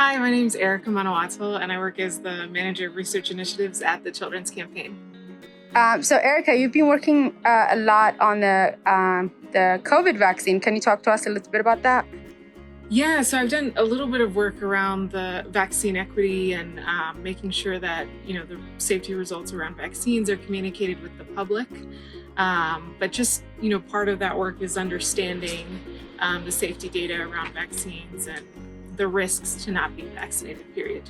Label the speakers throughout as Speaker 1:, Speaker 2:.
Speaker 1: Hi, my name is Erica Manoatl, and I work as the Manager of Research Initiatives at the Children's Campaign.
Speaker 2: So Erica, you've been working a lot on the COVID vaccine. Can you talk to us a little bit about that?
Speaker 1: Yeah, so I've done a little bit of work around the vaccine equity and making sure that the safety results around vaccines are communicated with the public. But just part of that work is understanding the safety data around vaccines and the risks to not being vaccinated, period.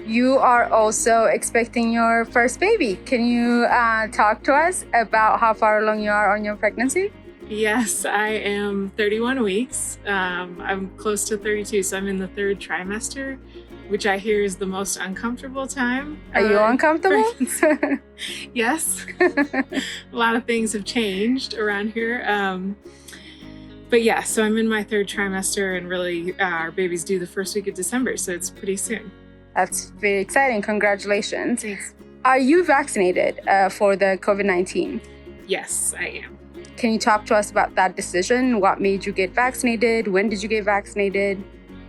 Speaker 2: You are also expecting your first baby. Can you talk to us about how far along you are on your pregnancy?
Speaker 1: Yes, I am 31 weeks. I'm close to 32, so I'm in the third trimester, which I hear is the most uncomfortable time.
Speaker 2: Are you uncomfortable?
Speaker 1: Yes. A lot of things have changed around here. But yeah, so I'm in my third trimester, and really our baby's due the first week of December, so it's pretty soon.
Speaker 2: That's very exciting. Congratulations.
Speaker 1: Thanks.
Speaker 2: Are you vaccinated for the COVID-19?
Speaker 1: Yes, I am.
Speaker 2: Can you talk to us about that decision? What made you get vaccinated? When did you get vaccinated?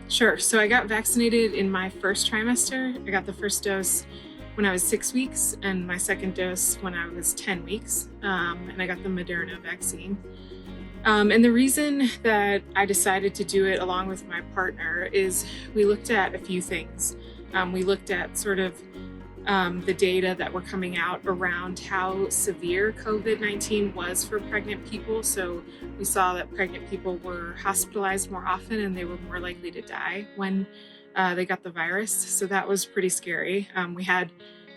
Speaker 1: Sure. So I got vaccinated in my first trimester. I got the first dose when I was 6 weeks and my second dose when I was 10 weeks. And I got the Moderna vaccine. And the reason that I decided to do it along with my partner is we looked at a few things. We looked at sort of the data that were coming out around how severe COVID-19 was for pregnant people. So we saw that pregnant people were hospitalized more often and they were more likely to die when they got the virus. So that was pretty scary. We had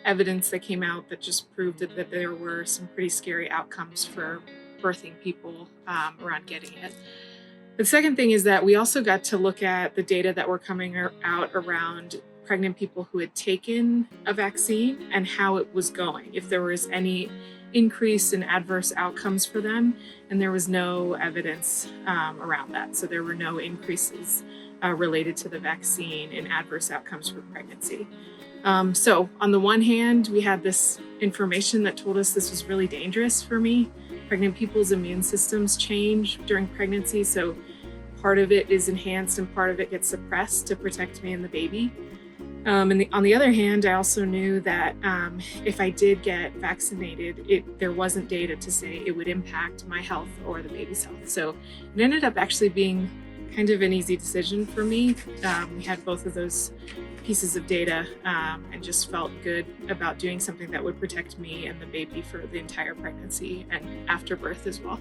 Speaker 1: evidence that came out that just proved that there were some pretty scary outcomes for birthing people around getting it. The second thing is that we also got to look at the data that were coming out around pregnant people who had taken a vaccine and how it was going, if there was any increase in adverse outcomes for them, and there was no evidence around that. So there were no increases related to the vaccine in adverse outcomes for pregnancy. So on the one hand, we had this information that told us this was really dangerous for me. Pregnant people's immune systems change during pregnancy, so part of it is enhanced and part of it gets suppressed to protect me and the baby. And on the other hand, I also knew that if I did get vaccinated, there wasn't data to say it would impact my health or the baby's health. So it ended up actually being kind of an easy decision for me. We had both of those pieces of data and just felt good about doing something that would protect me and the baby for the entire pregnancy and after birth as well.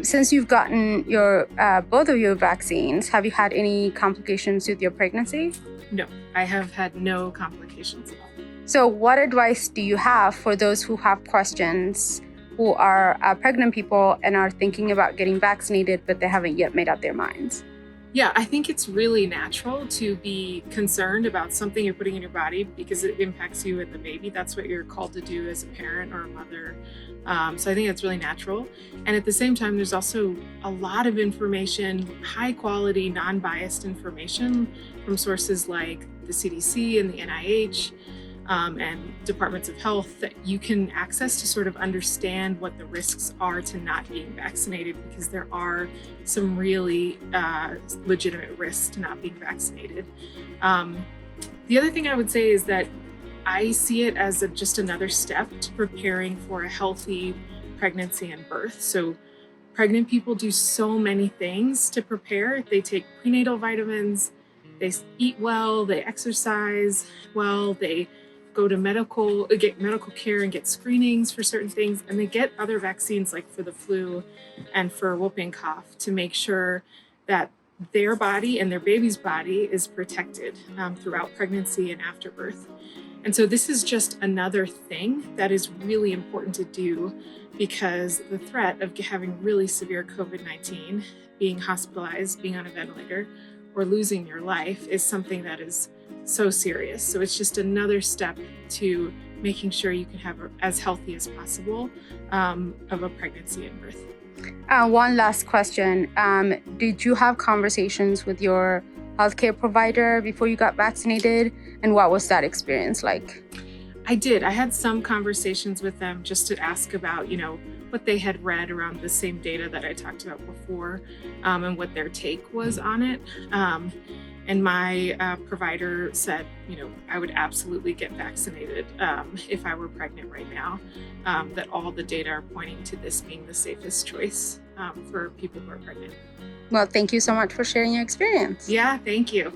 Speaker 2: Since you've gotten your both of your vaccines, have you had any complications with your pregnancy?
Speaker 1: No, I have had no complications at all.
Speaker 2: So what advice do you have for those who have questions, who are pregnant people and are thinking about getting vaccinated, but they haven't yet made up their minds?
Speaker 1: Yeah, I think it's really natural to be concerned about something you're putting in your body because it impacts you and the baby. That's what you're called to do as a parent or a mother. So I think that's really natural. And at the same time, there's also a lot of information, high quality, non-biased information from sources like the CDC and the NIH and departments of health that you can access to sort of understand what the risks are to not being vaccinated, because there are some really legitimate risks to not being vaccinated. The other thing I would say is that I see it as just another step to preparing for a healthy pregnancy and birth. So pregnant people do so many things to prepare. They take prenatal vitamins, they eat well, they exercise well, they go to get medical care and get screenings for certain things, and they get other vaccines like for the flu and for whooping cough to make sure that their body and their baby's body is protected throughout pregnancy and after birth. And so this is just another thing that is really important to do, because the threat of having really severe COVID-19, being hospitalized, being on a ventilator, or losing your life is something that is so serious. So it's just another step to making sure you can have as healthy as possible of a pregnancy and birth.
Speaker 2: One last question. Did you have conversations with your healthcare provider before you got vaccinated? And what was that experience like?
Speaker 1: I did. I had some conversations with them just to ask about, what they had read around the same data that I talked about before and what their take was on it. And my provider said, I would absolutely get vaccinated if I were pregnant right now, that all the data are pointing to this being the safest choice for people who are pregnant.
Speaker 2: Well, thank you so much for sharing your experience.
Speaker 1: Yeah, thank you.